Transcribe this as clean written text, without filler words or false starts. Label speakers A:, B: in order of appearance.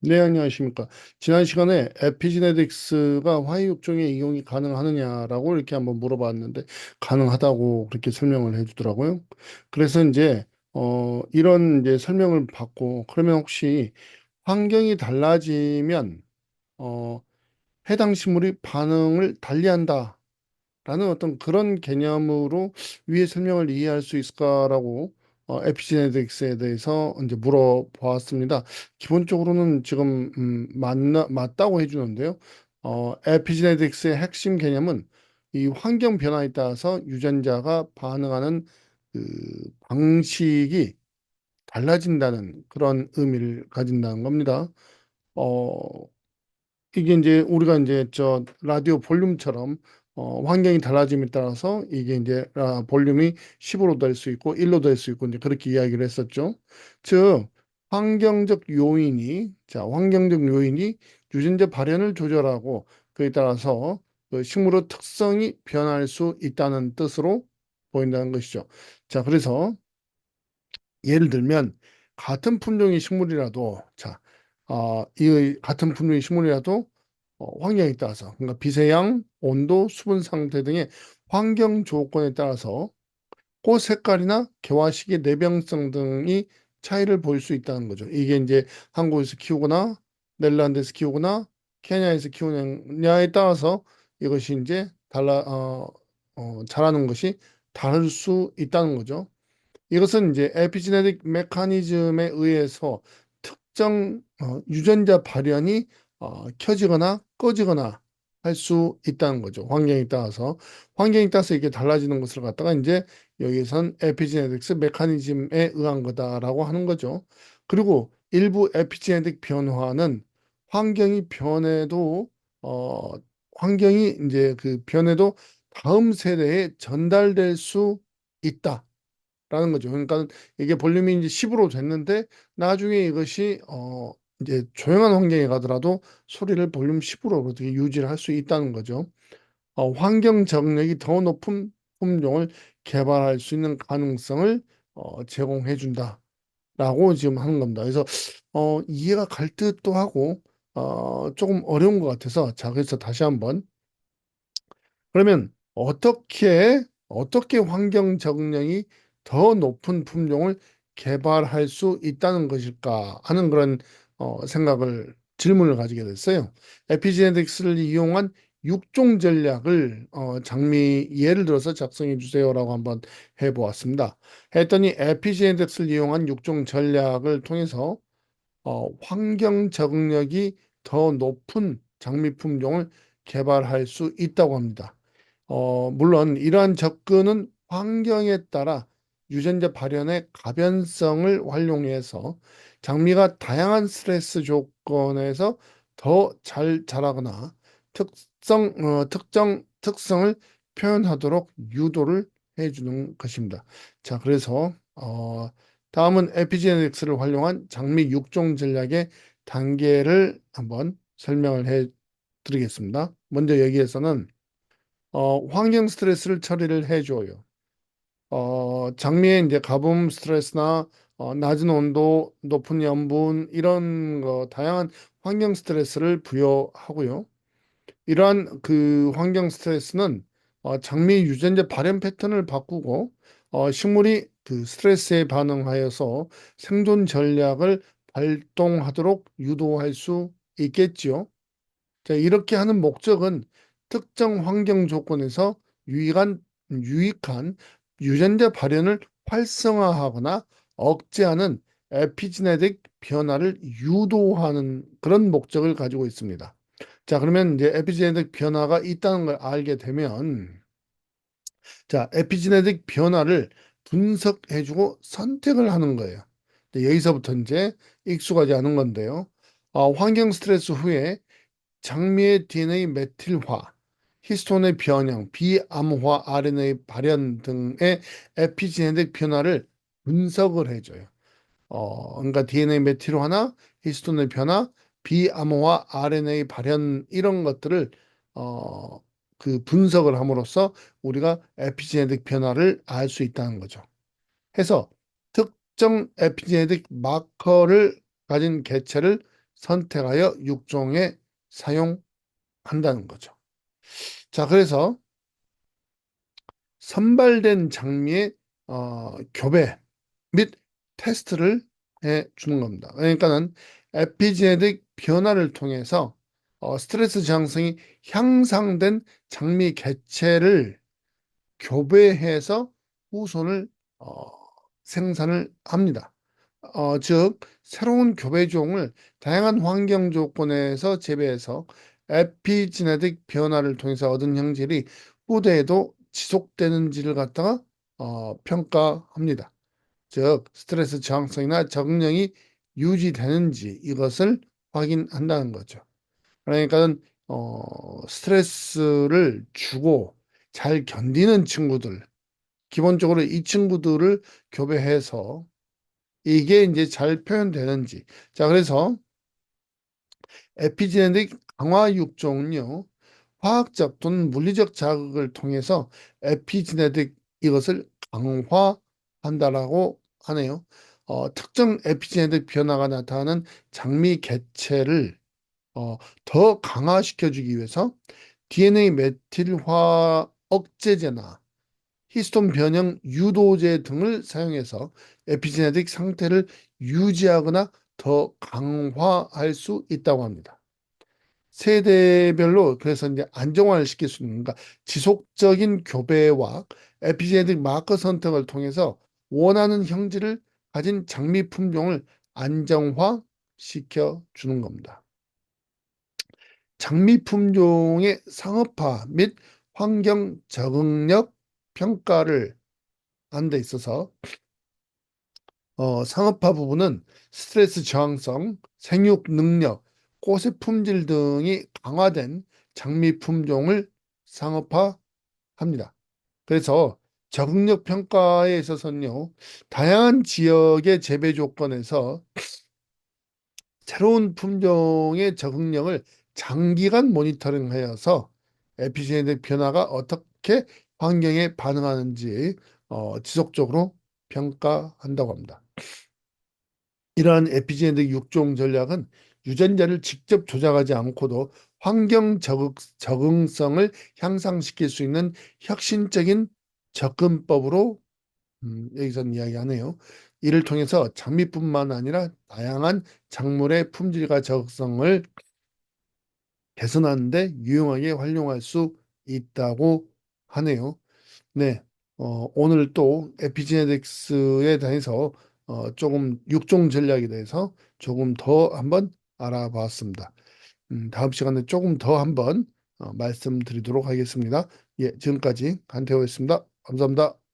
A: 네, 안녕하십니까. 지난 시간에 에피지네틱스가 화이육종에 이용이 가능하느냐라고 이렇게 한번 물어봤는데, 가능하다고 그렇게 설명을 해주더라고요. 그래서 이제, 이런 이제 설명을 받고, 그러면 혹시 환경이 달라지면, 어, 해당 식물이 반응을 달리한다. 라는 어떤 그런 개념으로 위의 설명을 이해할 수 있을까라고 에피제네틱스에 대해서 이제 물어보았습니다. 기본적으로는 지금 맞다고 해주는데요. 에피제네틱스의 핵심 개념은 이 환경 변화에 따라서 유전자가 반응하는 그 방식이 달라진다는 그런 의미를 가진다는 겁니다. 어, 이게 이제 우리가 이제 저 라디오 볼륨처럼 환경이 달라짐에 따라서 이게 이제 볼륨이 10으로 될 수 있고 1로 될 수 있고 이제 그렇게 이야기를 했었죠. 즉 환경적 요인이 유전자 발현을 조절하고 그에 따라서 그 식물의 특성이 변할 수 있다는 뜻으로 보인다는 것이죠. 자, 그래서 예를 들면 이 같은 품종의 식물이라도 환경에 따라서 그러니까 비세양, 온도, 수분 상태 등의 환경 조건에 따라서 꽃 색깔이나 개화 시기 내병성 등이 차이를 보일 수 있다는 거죠. 이게 이제 한국에서 키우거나 네덜란드에서 키우거나 케냐에서 키우느냐에 따라서 이것이 이제 자라는 것이 다를 수 있다는 거죠. 이것은 이제 에피지네틱 메커니즘에 의해서 특정 유전자 발현이 켜지거나 꺼지거나 할 수 있다는 거죠. 환경에 따라서 이게 달라지는 것을 갖다가 이제 여기선 에피지네틱스 메커니즘에 의한 거다라고 하는 거죠. 그리고 일부 에피지네틱 변화는 환경이 변해도 어 환경이 이제 그 변해도 다음 세대에 전달될 수 있다. 라는 거죠. 그러니까 이게 볼륨이 이제 10으로 됐는데 나중에 이것이 이제 조용한 환경에 가더라도 소리를 볼륨 10으로 어떻게 유지를 할 수 있다는 거죠. 환경 적응력이 더 높은 품종을 개발할 수 있는 가능성을 제공해 준다라고 지금 하는 겁니다. 그래서 이해가 갈 듯도 하고 조금 어려운 것 같아서 자, 그래서 다시 한번 그러면 어떻게 환경 적응력이 더 높은 품종을 개발할 수 있다는 것일까 하는 그런 질문을 가지게 됐어요. 에피제네틱스를 이용한 육종 전략을 장미 예를 들어서 작성해 주세요라고 한번 해보았습니다. 했더니 에피제네틱스를 이용한 육종 전략을 통해서 환경 적응력이 더 높은 장미 품종을 개발할 수 있다고 합니다. 물론 이러한 접근은 환경에 따라 유전자 발현의 가변성을 활용해서 장미가 다양한 스트레스 조건에서 더 잘 자라거나 특정 특성을 표현하도록 유도를 해주는 것입니다. 자, 그래서 다음은 에피제네틱스를 활용한 장미 육종 전략의 단계를 한번 설명을 해 드리겠습니다. 먼저 여기에서는 환경 스트레스를 처리를 해줘요. 장미에 이제 가뭄 스트레스나 낮은 온도, 높은 염분 이런 거 다양한 환경 스트레스를 부여하고요. 이러한 그 환경 스트레스는 장미 유전자 발현 패턴을 바꾸고 식물이 그 스트레스에 반응하여서 생존 전략을 발동하도록 유도할 수 있겠지요. 자, 이렇게 하는 목적은 특정 환경 조건에서 유익한 유전자 발현을 활성화하거나 억제하는 에피지네틱 변화를 유도하는 그런 목적을 가지고 있습니다. 자, 그러면 이제 에피지네틱 변화가 있다는 걸 알게 되면, 자, 에피지네틱 변화를 분석해주고 선택을 하는 거예요. 여기서부터 이제 익숙하지 않은 건데요. 환경 스트레스 후에 장미의 DNA 메틸화, 히스톤의 변형, 비암화 RNA 발현 등의 에피제네틱 변화를 분석을 해줘요. 그러니까 DNA 메틸화나 히스톤의 변화, 비암화 RNA 발현 이런 것들을 어, 그 분석을 함으로써 우리가 에피제네틱 변화를 알 수 있다는 거죠. 해서 특정 에피제네틱 마커를 가진 개체를 선택하여 육종에 사용한다는 거죠. 자, 그래서 선발된 장미의 교배 및 테스트를 해 주는 겁니다. 그러니까는 에피제네틱 변화를 통해서 스트레스 저항성이 향상된 장미 개체를 교배해서 후손을 생산을 합니다. 즉 새로운 교배종을 다양한 환경 조건에서 재배해서 에피지네틱 변화를 통해서 얻은 형질이 후대에도 지속되는지를 갖다가 평가합니다. 즉 스트레스 저항성이나 적응력이 유지되는지 이것을 확인한다는 거죠. 그러니까는 스트레스를 주고 잘 견디는 친구들, 기본적으로 이 친구들을 교배해서 이게 이제 잘 표현되는지. 자, 그래서 에피제네틱 강화 육종은요, 화학적 또는 물리적 자극을 통해서 에피제네틱 이것을 강화한다라고 하네요. 특정 에피제네틱 변화가 나타나는 장미 개체를 더 강화시켜주기 위해서 DNA 메틸화 억제제나 히스톤 변형 유도제 등을 사용해서 에피제네틱 상태를 유지하거나 더 강화할 수 있다고 합니다. 세대별로 그래서 이제 안정화를 시킬 수 있는, 그러니까 지속적인 교배와 에피제네틱 마커 선택을 통해서 원하는 형질을 가진 장미 품종을 안정화시켜 주는 겁니다. 장미 품종의 상업화 및 환경 적응력 평가를 하는 데 있어서 상업화 부분은 스트레스 저항성, 생육 능력, 꽃의 품질 등이 강화된 장미 품종을 상업화합니다. 그래서 적응력 평가에 있어서는요, 다양한 지역의 재배 조건에서 새로운 품종의 적응력을 장기간 모니터링하여서 에피제네틱 변화가 어떻게 환경에 반응하는지 지속적으로 평가한다고 합니다. 이러한 에피제네틱 육종 전략은 유전자를 직접 조작하지 않고도 환경 적응성을 향상시킬 수 있는 혁신적인 접근법으로 여기서는 이야기하네요. 이를 통해서 장미뿐만 아니라 다양한 작물의 품질과 적성을 개선하는 데 유용하게 활용할 수 있다고 하네요. 네, 오늘 또 에피제네틱스에 대해서 조금 육종 전략에 대해서 조금 더 한번 알아봤습니다. 다음 시간에 조금 더 한번 말씀드리도록 하겠습니다. 예, 지금까지 간태호였습니다. 감사합니다.